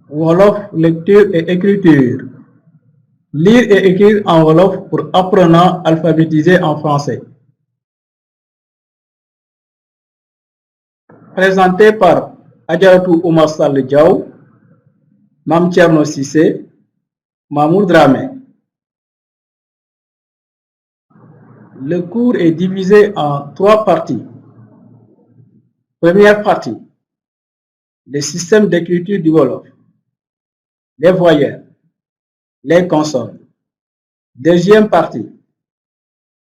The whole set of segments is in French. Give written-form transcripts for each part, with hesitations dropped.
Wolof, lecture et écriture. Lire et écrire en Wolof pour apprenants alphabétisés en français. Présenté par Adjaratou Oumar Sall Diaw, Mam Thierno Cissé, Mamour Dramé. Le cours est divisé en 3 parties. Première partie, le système d'écriture du Wolof, les voyelles, les consonnes. Deuxième partie,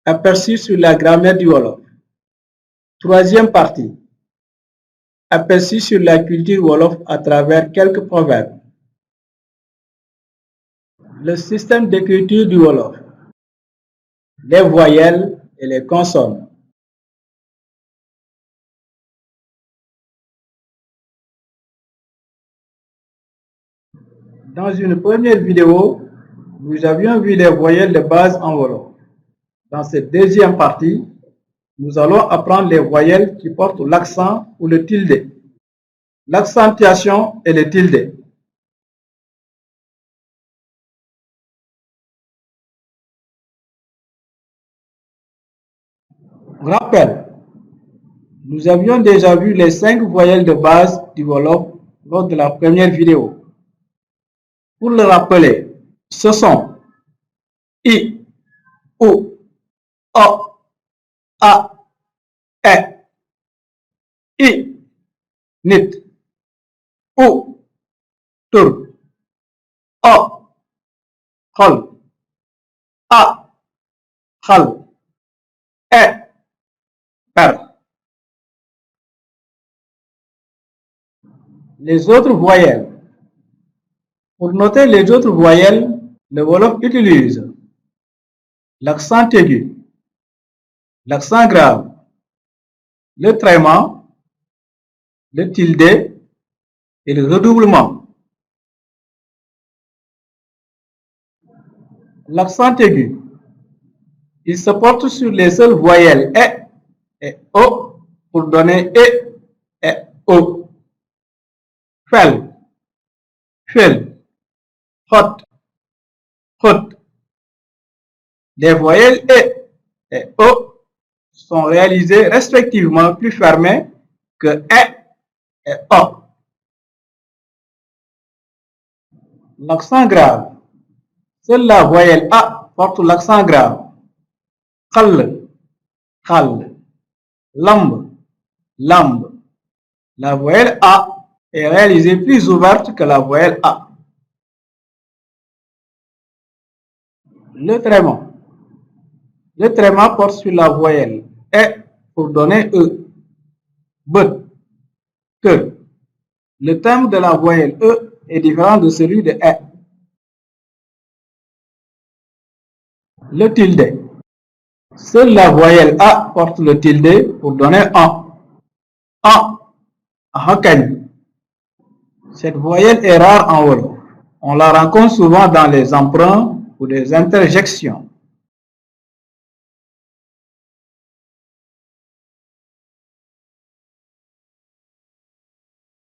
aperçu sur la grammaire du Wolof. Troisième partie, aperçu sur la culture Wolof à travers quelques proverbes. Le système d'écriture du Wolof, les voyelles et les consonnes. Dans une première vidéo, nous avions vu les voyelles de base en Wolof. Dans cette deuxième partie, nous allons apprendre les voyelles qui portent l'accent ou le tilde, l'accentuation et le tilde. Rappel, nous avions déjà vu les 5 voyelles de base du Wolof lors de la première vidéo. Pour le rappeler, ce sont I, O, O, A, E, I, nit, U, tur, O, xol, A, xal, E, per. Les autres voyelles. Pour noter les autres voyelles, le Wolof utilise l'accent aigu, l'accent grave, le tréma, le tilde et le redoublement. L'accent aigu, il se porte sur les seules voyelles E et O pour donner E et O. Fel, fel, hot, hot. Les voyelles E et O sont réalisées respectivement plus fermées que E et O. L'accent grave. Seule la voyelle A porte l'accent grave. Khal, khal. Lamb, lamb. La voyelle A est réalisée plus ouverte que la voyelle A. Le tréma. Le tréma porte sur la voyelle E pour donner E. But, que. Le timbre de la voyelle E est différent de celui de E. Le tilde. Seule la voyelle A porte le tilde pour donner en. En, hakan. Cette voyelle est rare en Wolof. On la rencontre souvent dans les emprunts ou des interjections.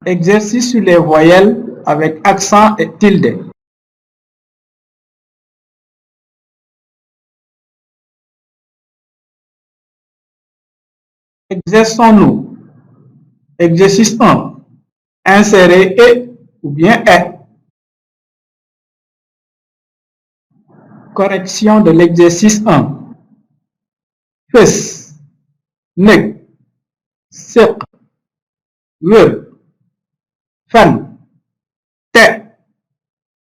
Exercice sur les voyelles avec accent et tilde. Exerçons-nous. Exercice 1. Insérer E ou bien E. Correction de l'exercice 1. Fes, nek, sek, weur, fan, te,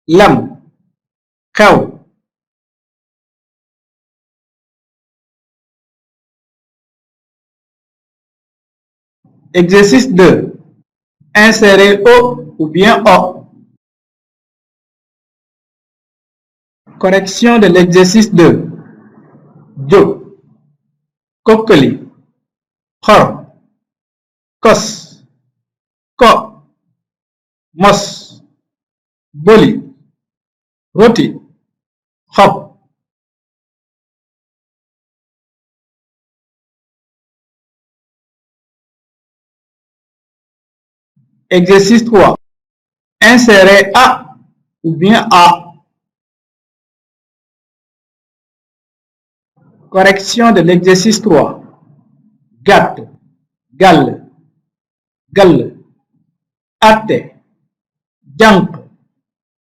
lam, xew. Exercice 2. Insérer O ou bien O. Correction de l'exercice 2. Jóg, kokkali, xor, kos, ko, mos, boli, roti, xob. Exercice 3. Insérez A ou bien A. Correction de l'exercice 3. Gàtt, gàll, gàll, atte, jànq,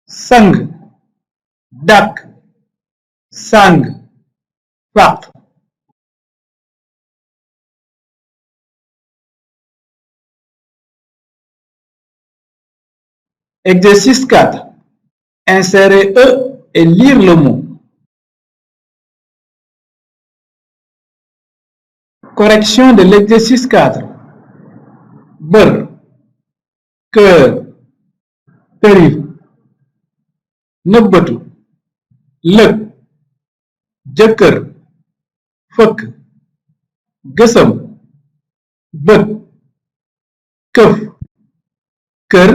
sang, dàkk, sang, fàq. Exercice 4. Insérez E et lire le mot. Correction de l'exercice 4. Bër, kër, tërif, nëbbatu, lëg, jëkkër, fëkk, gësëm, bët, këf, kër,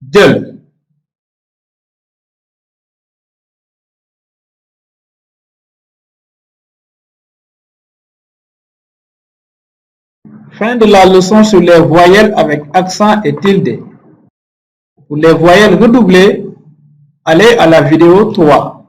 jël. Fin de la leçon sur les voyelles avec accent et tilde. Pour les voyelles redoublées, allez à la vidéo 3.